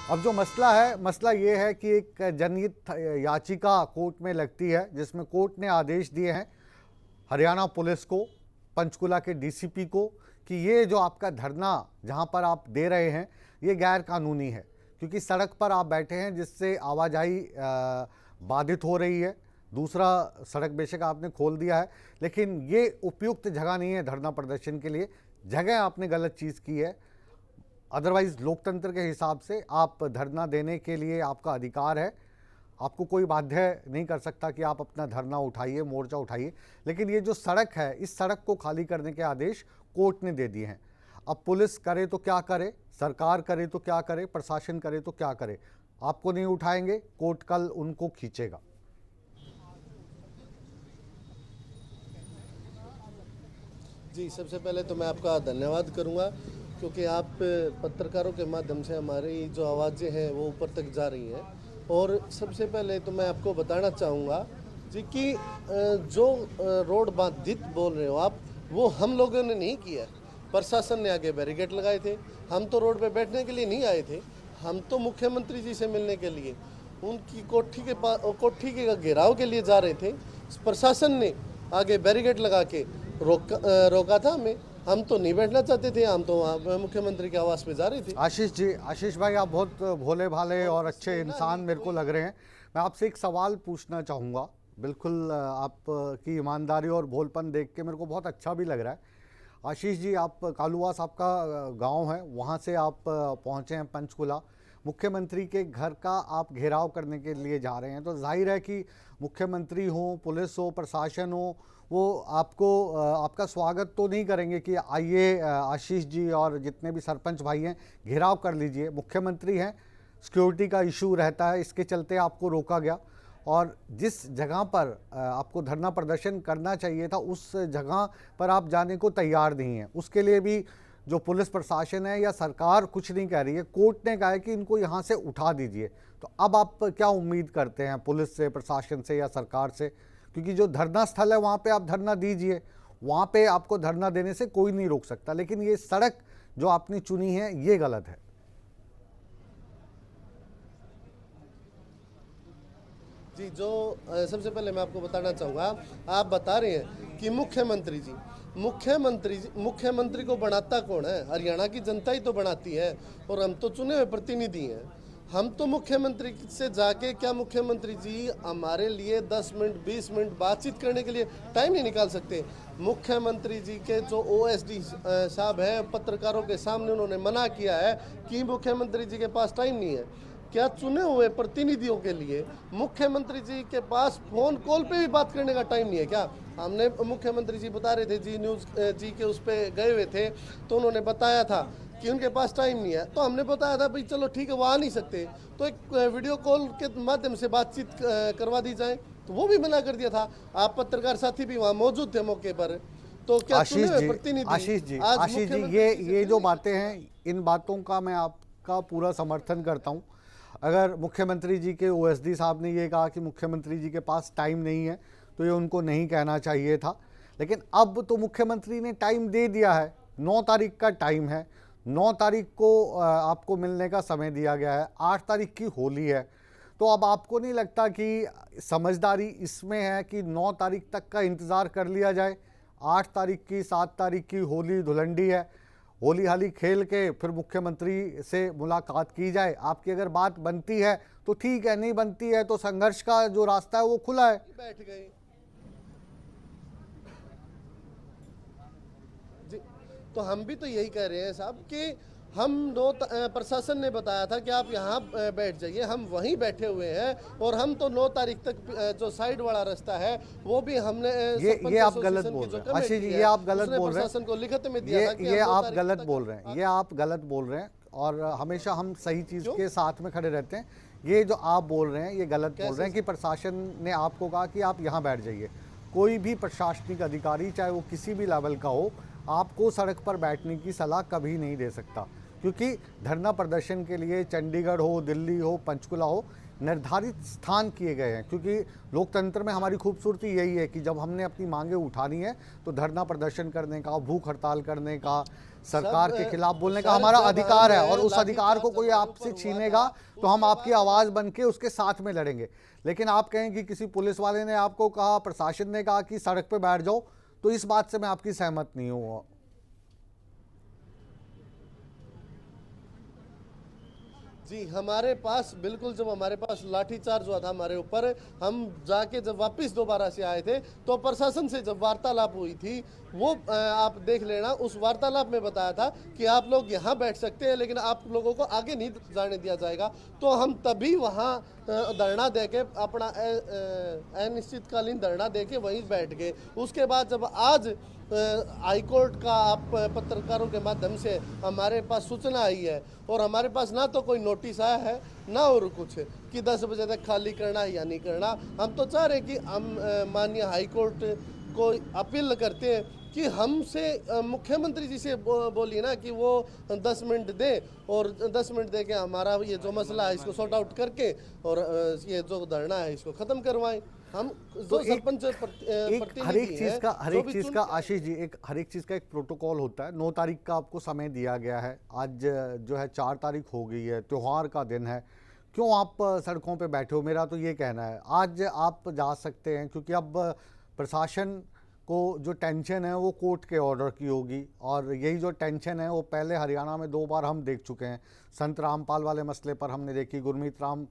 अब जो मसला है, मसला ये है कि एक जनहित याचिका कोर्ट में लगती है, जिसमें कोर्ट ने आदेश दिए हैं हरियाणा पुलिस को, पंचकुला के डीसीपी को, कि ये जो आपका धरना जहां पर आप दे रहे हैं ये गैर कानूनी है, क्योंकि सड़क पर आप बैठे हैं जिससे आवाजाही बाधित हो रही है। दूसरा, सड़क बेशक आपने खोल दिया है, लेकिन ये उपयुक्त जगह नहीं है धरना प्रदर्शन के लिए। जगह आपने गलत चीज़ की है। अदरवाइज लोकतंत्र के हिसाब से आप धरना देने के लिए आपका अधिकार है, आपको कोई बाध्य नहीं कर सकता कि आप अपना धरना उठाइए, मोर्चा उठाइए। लेकिन ये जो सड़क है, इस सड़क को खाली करने के आदेश कोर्ट ने दे दिए हैं। अब पुलिस करे तो क्या करे, सरकार करे तो क्या करे, प्रशासन करे तो क्या करे, आपको नहीं उठाएंगे, कोर्ट कल उनको खींचेगा। जी, सबसे पहले तो मैं आपका धन्यवाद करूंगा, क्योंकि आप पत्रकारों के माध्यम से हमारी जो आवाज़ें हैं वो ऊपर तक जा रही हैं। और सबसे पहले तो मैं आपको बताना चाहूँगा जी कि जो रोड बाधित बोल रहे हो आप, वो हम लोगों ने नहीं किया। प्रशासन ने आगे बैरिकेड लगाए थे। हम तो रोड पे बैठने के लिए नहीं आए थे, हम तो मुख्यमंत्री जी से मिलने के लिए उनकी कोठी के घेराव के लिए जा रहे थे। प्रशासन ने आगे बैरिकेड लगा के रोका था हमें। हम तो नहीं बैठना चाहते थे, हम तो वहाँ मुख्यमंत्री के आवास पे जा रहे थे। आशीष जी, आशीष भाई, आप बहुत भोले भाले और अच्छे इंसान मेरे को लग रहे हैं। मैं आपसे एक सवाल पूछना चाहूँगा। बिल्कुल आपकी ईमानदारी और भोलपन देख के मेरे को बहुत अच्छा भी लग रहा है। आशीष जी, आप कालूवास आपका गांव है, वहाँ से आप पहुँचे हैं पंचकुला। मुख्यमंत्री के घर का आप घेराव करने के लिए जा रहे हैं, तो जाहिर है कि मुख्यमंत्री हो, पुलिस हो, प्रशासन हो, वो आपको आपका स्वागत तो नहीं करेंगे कि आइए आशीष जी और जितने भी सरपंच भाई हैं घेराव कर लीजिए। मुख्यमंत्री हैं, सिक्योरिटी का इशू रहता है, इसके चलते आपको रोका गया। और जिस जगह पर आपको धरना प्रदर्शन करना चाहिए था, उस जगह पर आप जाने को तैयार नहीं हैं। उसके लिए भी जो पुलिस प्रशासन है या सरकार कुछ नहीं कह रही है, कोर्ट ने कहा है कि इनको यहाँ से उठा दीजिए। तो अब आप क्या उम्मीद करते हैं पुलिस से, प्रशासन से या सरकार से? क्योंकि जो धरना स्थल है वहाँ पे आप धरना दीजिए, वहाँ पे आपको धरना देने से कोई नहीं रोक सकता, लेकिन ये सड़क जो आपने चुनी है ये गलत है। जी, जो सबसे पहले मैं आपको बताना चाहूँगा, आप बता रहे हैं कि मुख्यमंत्री को बनाता कौन है? हरियाणा की जनता ही तो बनाती है, और हम तो चुने हुए प्रतिनिधि हैं। हम तो मुख्यमंत्री से जाके, क्या मुख्यमंत्री जी हमारे लिए 10 मिनट 20 मिनट बातचीत करने के लिए टाइम नहीं निकाल सकते? मुख्यमंत्री जी के जो ओएसडी साहब हैं, पत्रकारों के सामने उन्होंने मना किया है कि मुख्यमंत्री जी के पास टाइम नहीं है। क्या चुने हुए प्रतिनिधियों के लिए मुख्यमंत्री जी के पास फोन कॉल पे भी बात करने का टाइम नहीं है क्या? हमने, मुख्यमंत्री जी बता रहे थे, जी न्यूज़ जी के उस पर गए हुए थे, तो उन्होंने बताया था कि उनके पास टाइम नहीं है। तो हमने बताया था भाई चलो ठीक है, वो आ नहीं सकते तो एक वीडियो कॉल के माध्यम से बातचीत करवा दी जाए, तो वो भी मना कर दिया था। आप पत्रकार साथी भी वहाँ मौजूद थे मौके पर। तो क्या आशीष जी, ये जो बातें हैं, इन बातों का मैं आपका पूरा समर्थन करता हूँ। अगर मुख्यमंत्री जी के ओएसडी साहब ने ये कहा कि मुख्यमंत्री जी के पास टाइम नहीं है, तो ये उनको नहीं कहना चाहिए था। लेकिन अब तो मुख्यमंत्री ने टाइम दे दिया है, 9 तारीख का टाइम है, 9 तारीख को आपको मिलने का समय दिया गया है, 8 तारीख की होली है। तो अब आपको नहीं लगता कि समझदारी इसमें है कि 9 तारीख तक का इंतज़ार कर लिया जाए? 8 तारीख की, 7 तारीख की होली धुलंडी है, होली हाली खेल के फिर मुख्यमंत्री से मुलाकात की जाए। आपकी अगर बात बनती है तो ठीक है, नहीं बनती है तो संघर्ष का जो रास्ता है वो खुला है। बैठ गए जी, तो हम भी तो यही कह रहे हैं साहब कि हम प्रशासन ने बताया था कि आप यहाँ बैठ जाइए, हम वहीं बैठे हुए हैं। और हम तो 9 तारीख तक जो साइड वाला रास्ता है वो भी हमने ये आप गलत बोल रहे हैं आशीष जी, ये आप गलत बोल रहे हैं। प्रशासन को लिखित में दिया था कि ये आप गलत बोल रहे हैं, ये आप गलत बोल रहे हैं। और हमेशा हम सही चीज़ के साथ में खड़े रहते हैं। ये जो आप बोल रहे हैं ये गलत बोल रहे हैं कि प्रशासन ने आपको कहा कि आप यहाँ बैठ जाइए। कोई भी प्रशासनिक अधिकारी, चाहे वो किसी भी लेवल का हो, आपको सड़क पर बैठने की सलाह कभी नहीं दे सकता, क्योंकि धरना प्रदर्शन के लिए चंडीगढ़ हो, दिल्ली हो, पंचकुला हो, निर्धारित स्थान किए गए हैं। क्योंकि लोकतंत्र में हमारी खूबसूरती यही है कि जब हमने अपनी मांगें उठानी है तो धरना प्रदर्शन करने का, भूख हड़ताल करने का, सरकार के खिलाफ बोलने का हमारा अधिकार है, और उस अधिकार को कोई आपसे छीनेगा तो हम आपकी आवाज़ बन के उसके साथ में लड़ेंगे। लेकिन आप कहें कि किसी पुलिस वाले ने आपको कहा, प्रशासन ने कहा कि सड़क पे बैठ जाओ, तो इस बात से मैं आपकी सहमत नहीं हूँ। जी, हमारे पास बिल्कुल, जब हमारे पास लाठीचार्ज हुआ था हमारे ऊपर, हम जाके जब वापस दोबारा से आए थे तो प्रशासन से जब वार्तालाप हुई थी, वो आप देख लेना, उस वार्तालाप में बताया था कि आप लोग यहाँ बैठ सकते हैं लेकिन आप लोगों को आगे नहीं जाने दिया जाएगा। तो हम तभी वहाँ धरना देके, अपना अनिश्चितकालीन धरना देके वहीं बैठ गए। उसके बाद जब आज हाईकोर्ट का आप पत्रकारों के माध्यम से हमारे पास सूचना आई है, और हमारे पास ना तो कोई नोटिस आया है ना और कुछ कि 10 बजे तक खाली करना है या नहीं करना। हम तो चाह रहे हैं कि हम माननीय हाईकोर्ट को अपील करते हैं कि हमसे मुख्यमंत्री जी से बोलिए ना कि वो 10 मिनट दे, और 10 मिनट दे के हमारा ये जो मसला है इसको सॉर्ट आउट करके, और ये जो धरना है इसको ख़त्म करवाएं। हम तो जो सरपंच हर एक चीज़ का आशीष जी, हर एक चीज़ का एक प्रोटोकॉल होता है। 9 तारीख का आपको समय दिया गया है, आज जो है 4 तारीख हो गई है, त्यौहार का दिन है, क्यों आप सड़कों पे बैठे हो? मेरा तो ये कहना है आज आप जा सकते हैं, क्योंकि अब प्रशासन को जो टेंशन है वो कोर्ट के ऑर्डर की होगी, और यही जो टेंशन है वो पहले हरियाणा में 2 बार हम देख चुके हैं। संत रामपाल वाले मसले पर हमने देखी, गुरमीत राम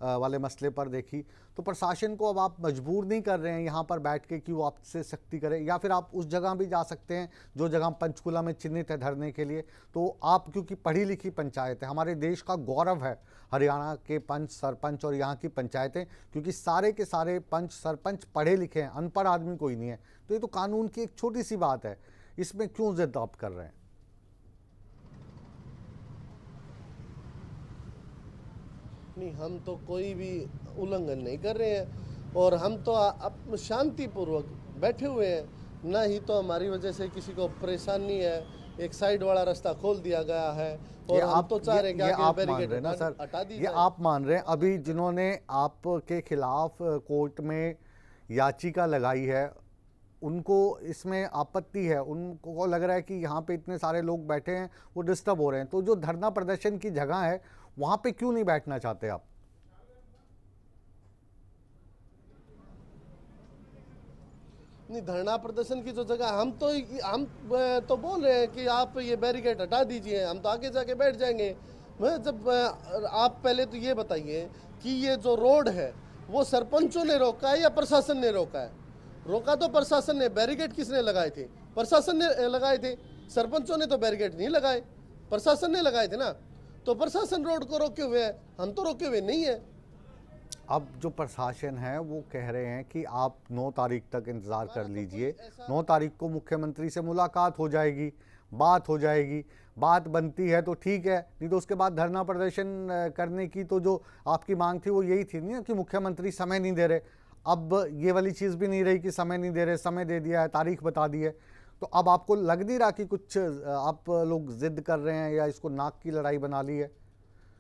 वाले मसले पर देखी। तो प्रशासन को अब आप मजबूर नहीं कर रहे हैं यहाँ पर बैठ के कि वो आपसे सख्ती करें, या फिर आप उस जगह भी जा सकते हैं जो जगह पंचकुला में चिन्हित है धरने के लिए। तो आप, क्योंकि पढ़ी लिखी पंचायत है, हमारे देश का गौरव है हरियाणा के पंच, सरपंच और यहाँ की पंचायतें, क्योंकि सारे के सारे पंच सरपंच पढ़े लिखे हैं, अनपढ़ आदमी कोई नहीं है। तो ये तो कानून की एक छोटी सी बात है, इसमें क्यों जिद आप कर रहे हैं? नहीं, हम तो कोई भी उल्लंघन नहीं कर रहे हैं, और हम तो शांतिपूर्वक बैठे हुए हैं। ना ही तो हमारी वजह से किसी को परेशानी है। एक साइड वाला रास्ता खोल दिया गया है, और हम तो चाह रहे हैं कि आगे बैरिकेड हटा दी जाए। ये आप मान रहे हैं? अभी जिन्होंने आपके खिलाफ कोर्ट में याचिका लगाई है, उनको इसमें आपत्ति है, उनको लग रहा है कि यहाँ पे इतने सारे लोग बैठे हैं, वो डिस्टर्ब हो रहे हैं। तो जो धरना प्रदर्शन की जगह है वहाँ पे क्यों नहीं बैठना चाहते आप? नहीं, धरना प्रदर्शन की जो जगह, हम तो बोल रहे हैं कि आप ये बैरिकेड हटा दीजिए, हम तो आगे जाके बैठ जाएंगे। जब आप पहले तो ये बताइए कि ये जो रोड है वो सरपंचों ने रोका है या प्रशासन ने रोका है? रोका तो प्रशासन ने। बैरिकेड किसने लगाए थे? प्रशासन ने लगाए थे। सरपंचों ने तो बैरिकेड नहीं लगाए, प्रशासन ने लगाए थे ना। तो प्रशासन रोड को रोके हुए है, हम तो रोके हुए नहीं है। अब जो प्रशासन है वो कह रहे हैं कि आप 9 तारीख तक इंतज़ार कर लीजिए, 9 तारीख को मुख्यमंत्री से मुलाकात हो जाएगी, बात हो जाएगी, बात बनती है तो ठीक है, नहीं तो उसके बाद धरना प्रदर्शन करने की तो जो आपकी मांग थी वो यही थी नहीं कि मुख्यमंत्री समय नहीं दे रहे। अब ये वाली चीज़ भी नहीं रही कि समय नहीं दे रहे, समय दे दिया है, तारीख बता दी है। तो अब आपको लग नहीं रहा कि कुछ आप लोग जिद कर रहे हैं या इसको नाक की लड़ाई बना ली है?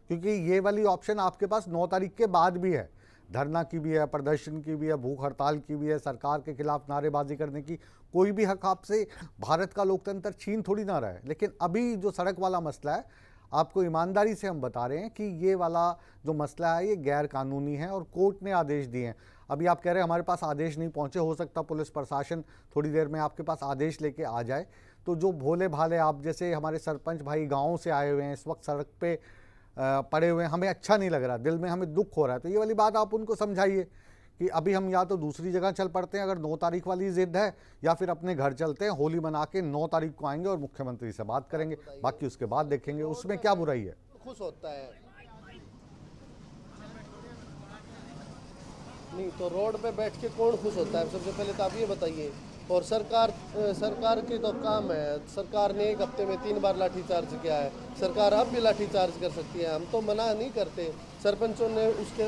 क्योंकि ये वाली ऑप्शन आपके पास 9 तारीख के बाद भी है, धरना की भी है, प्रदर्शन की भी है, भूख हड़ताल की भी है, सरकार के खिलाफ नारेबाजी करने की। कोई भी हक आपसे भारत का लोकतंत्र छीन थोड़ी ना रहा है। लेकिन अभी जो सड़क वाला मसला है, आपको ईमानदारी से हम बता रहे हैं कि ये वाला जो मसला है ये गैर कानूनी है और कोर्ट ने आदेश दिए हैं। अभी आप कह रहे हैं हमारे पास आदेश नहीं पहुंचे, हो सकता पुलिस प्रशासन थोड़ी देर में आपके पास आदेश लेके आ जाए। तो जो भोले भाले आप जैसे हमारे सरपंच भाई गाँव से आए हुए हैं, इस वक्त सड़क पे पड़े हुए हैं, हमें अच्छा नहीं लग रहा, दिल में हमें दुख हो रहा है। तो ये वाली बात आप उनको समझाइए कि अभी हम या तो दूसरी जगह चल पड़ते हैं अगर 9 तारीख वाली जिद है, या फिर अपने घर चलते हैं, होली मना के 9 तारीख को आएंगे और मुख्यमंत्री से बात करेंगे, बाकी उसके बाद देखेंगे, उसमें क्या बुराई है। खुश होता है नहीं तो रोड पे बैठ के कौन खुश होता है? सबसे पहले तो आप ये बताइए। और सरकार की तो काम है, सरकार ने 1 हफ्ते में 3 बार लाठीचार्ज किया है। सरकार अब भी लाठीचार्ज कर सकती है, हम तो मना नहीं करते। सरपंचों ने उसके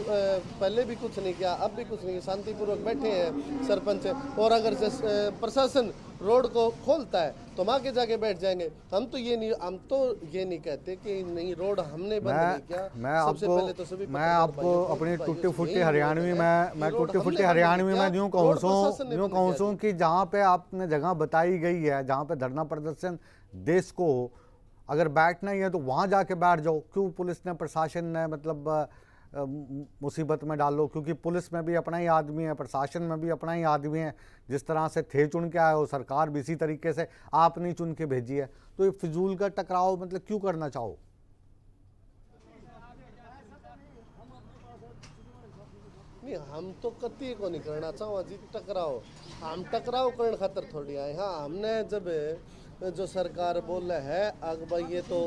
पहले भी कुछ नहीं किया, अब भी कुछ नहीं, शांतिपूर्वक बैठे हैं सरपंच। और अगर प्रशासन रोड को खोलता है तो हम आगे जाके बैठ जाएंगे। हम तो ये नहीं कहते कि नहीं रोड हमने बंद नहीं किया। सबसे पहले तो सभी मैं आपको अपनी टूटी फूटी हरियाणवी में टूटी फूटी हरियाणवी में यूँ कहूँ सू कि जहाँ पे आपने जगह बताई गई है, जहाँ पे धरना प्रदर्शन देश को अगर बैठना ही है तो वहाँ जाके बैठ जाओ। क्यों पुलिस ने, प्रशासन ने मतलब मुसीबत में डालो? क्योंकि पुलिस में भी अपना ही आदमी है, प्रशासन में भी अपना ही आदमी है। जिस तरह से थे चुन के आए हो, सरकार भी इसी तरीके से आप नहीं चुन के भेजी है। तो ये फिजूल का टकराव मतलब क्यों करना चाहो? नहीं, हम तो कति को नहीं करना चाहो जी टकराव। हम टकराव करने खातर थोड़ी आए। हाँ, हमने जब जो सरकार बोल है अग भाई ये तो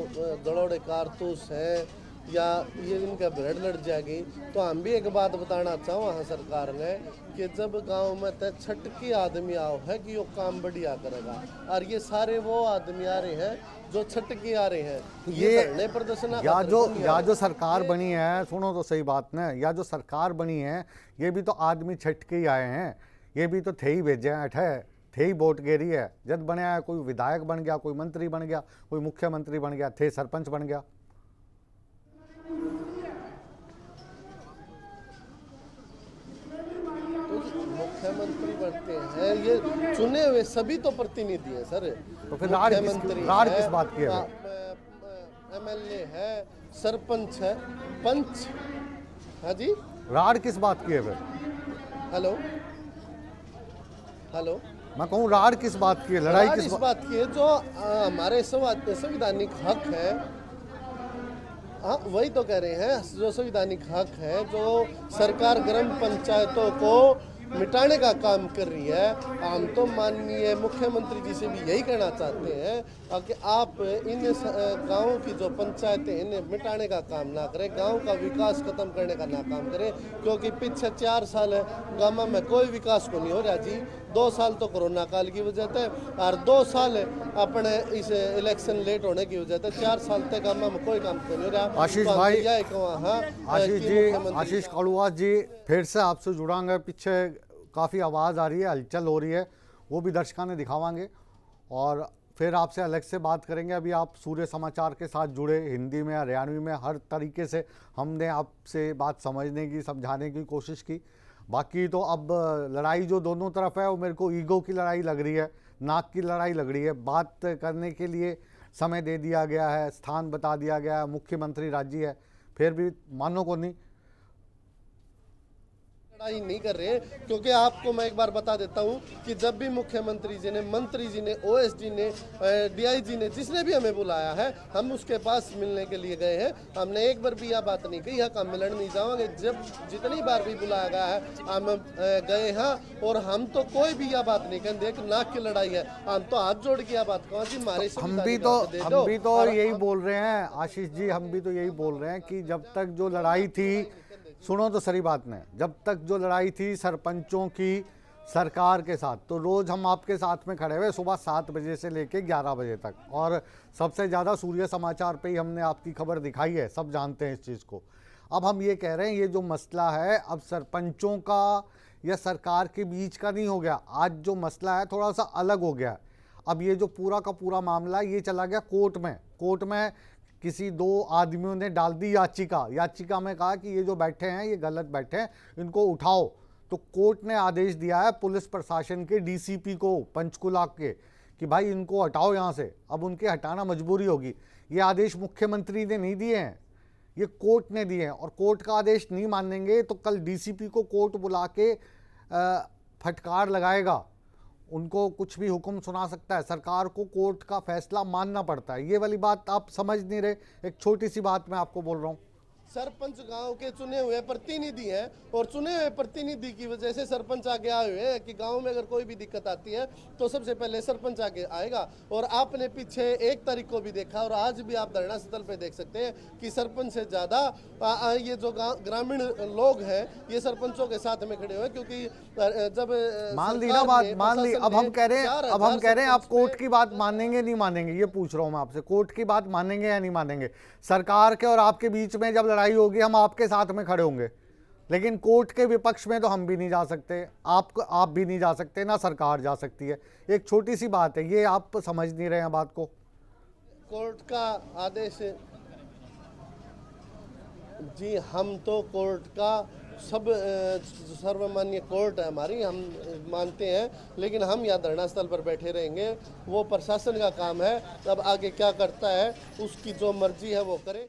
गड़ोड़े कारतूस है या ये इनका भिड़ लड़ जाएगी, तो हम भी एक बात बताना चाहो हाँ सरकार ने कि जब गांव में तय छटकी आदमी आओ है कि वो काम बढ़िया करेगा, और ये सारे वो आदमी आ रहे हैं जो छटकी आ रहे हैं। ये धरने प्रदर्शन या जो सरकार बनी है, सुनो तो सही बात ना, या जो सरकार बनी है ये भी तो आदमी छटके ही आए हैं। ये भी तो थे ही भेजे हैं, थे ही वोट गेरी है। जब बने आया, कोई विधायक बन गया, कोई मंत्री बन गया, कोई मुख्यमंत्री बन गया, थे सरपंच बन गया। मुख्यमंत्री बनते हैं ये चुने हुए सभी तो प्रतिनिधि है सर। तो फिर राड किस बात की है? एमएलए है, सरपंच है, पंच। हाँ जी, राड किस बात की है फिर? हेलो हेलो, मैं कहूँ राड किस बात की है? लड़ाई किस बात की है? जो हमारे संवैधानिक हक है, हाँ वही तो कह रहे हैं, जो संवैधानिक हक है, जो सरकार ग्राम पंचायतों को मिटाने का काम कर रही है। हम तो माननीय मुख्यमंत्री जी से भी यही कहना चाहते हैं कि आप इन गांवों की जो पंचायतें इन्हें मिटाने का काम ना करें, गांव का विकास खत्म करने का ना काम करें। क्योंकि पिछले 4 साल गांव में कोई विकास को नहीं हो रहा जी। 2 साल तो कोरोना काल की वजह से और 2 साल अपने इस इलेक्शन लेट होने की वजह से 4 साल तक गांव में कोई काम नहीं हो रहा। आशीष भाई, आशीष कड़ुआ जी, फिर से आपसे जुड़ांगे। पीछे काफ़ी आवाज़ आ रही है, हलचल हो रही है, वो भी दर्शकों ने दिखावांगे और फिर आपसे अलग से बात करेंगे। अभी आप सूर्य समाचार के साथ जुड़े, हिंदी में, हरियाणवी में, हर तरीके से हमने आपसे बात समझने की, समझाने की कोशिश की। बाकी तो अब लड़ाई जो दोनों तरफ है वो मेरे को ईगो की लड़ाई लग रही है, नाक की लड़ाई लग रही है। बात करने के लिए समय दे दिया गया है, स्थान बता दिया गया है, मुख्यमंत्री राज्य है, फिर भी मानो को नहीं लड़ाई नहीं कर रहे हैं। क्योंकि आपको मैं एक बार बता देता हूं कि जब भी मुख्यमंत्री जी ने, मंत्री जी ने, ओएसडी ने, डीआईजी ने, जिसने भी हमें बुलाया है, हम उसके पास मिलने के लिए गए हैं। हमने एक बार भी यह बात नहीं कही है कि हम मिलने नहीं जाओगे। जब जितनी बार भी बुलाया गया है हम गए हैं और हम तो कोई भी यह बात नहीं कहते कि नाक की लड़ाई है। हम तो हाथ जोड़ के यह बात कहा जी हमारे हम भी तो यही बोल रहे हैं आशीष जी, हम भी तो यही बोल रहे हैं कि जब तक जो लड़ाई थी, सुनो तो सही बात ने, जब तक जो लड़ाई थी सरपंचों की सरकार के साथ, तो रोज़ हम आपके साथ में खड़े हुए सुबह 7 बजे से लेके 11 बजे तक, और सबसे ज़्यादा सूर्य समाचार पे ही हमने आपकी खबर दिखाई है, सब जानते हैं इस चीज़ को। अब हम ये कह रहे हैं ये जो मसला है अब सरपंचों का या सरकार के बीच का नहीं हो गया। आज जो मसला है थोड़ा सा अलग हो गया। अब ये जो पूरा का पूरा मामला ये चला गया कोर्ट में। कोर्ट में किसी 2 आदमियों ने डाल दी याचिका में कहा कि ये जो बैठे हैं ये गलत बैठे हैं, इनको उठाओ। तो कोर्ट ने आदेश दिया है पुलिस प्रशासन के डीसीपी को पंचकुला के कि भाई इनको हटाओ यहाँ से। अब उनके हटाना मजबूरी होगी। ये आदेश मुख्यमंत्री ने नहीं दिए हैं, ये कोर्ट ने दिए हैं, और कोर्ट का आदेश नहीं मानेंगे तो कल डीसीपी को कोर्ट बुला के फटकार लगाएगा। उनको कुछ भी हुक्म सुना सकता है। सरकार को कोर्ट का फैसला मानना पड़ता है। ये वाली बात आप समझ नहीं रहे। एक छोटी सी बात मैं आपको बोल रहा हूँ, सरपंच गांव के चुने हुए प्रतिनिधि हैं और चुने हुए प्रतिनिधि की वजह से सरपंच आगे आए हुए हैं कि गांव में अगर कोई भी दिक्कत आती है तो सबसे पहले सरपंच आगे आएगा। और आपने पीछे 1 तारीख को भी देखा और आज भी आप धरना स्थल पे देख सकते हैं कि सरपंच से ज़्यादा ये जो ग्रामीण लोग हैं ये सरपंचों के साथ में खड़े हुए, क्योंकि जब मान ली ना बात, मान ली। अब हम कह रहे हैं आप कोर्ट की बात मानेंगे नहीं मानेंगे, ये पूछ रहा हूं मैं आपसे, कोर्ट की बात मानेंगे या नहीं मानेंगे? सरकार के और आपके बीच में जब लड़ाई होगी हम आपके साथ में खड़े होंगे, लेकिन कोर्ट के विपक्ष में तो हम भी नहीं जा सकते, आप भी नहीं जा सकते, ना सरकार जा सकती है। एक छोटी सी बात है, ये आप समझ नहीं रहे हैं बात को। कोर्ट का आदेश जी, हम तो कोर्ट का सब सर्वमान्य कोर्ट है हमारी, हम मानते हैं, लेकिन हम यहाँ धरना स्थल पर बैठे रहेंगे। वो प्रशासन का काम है, अब आगे क्या करता है उसकी जो मर्जी है वो करे।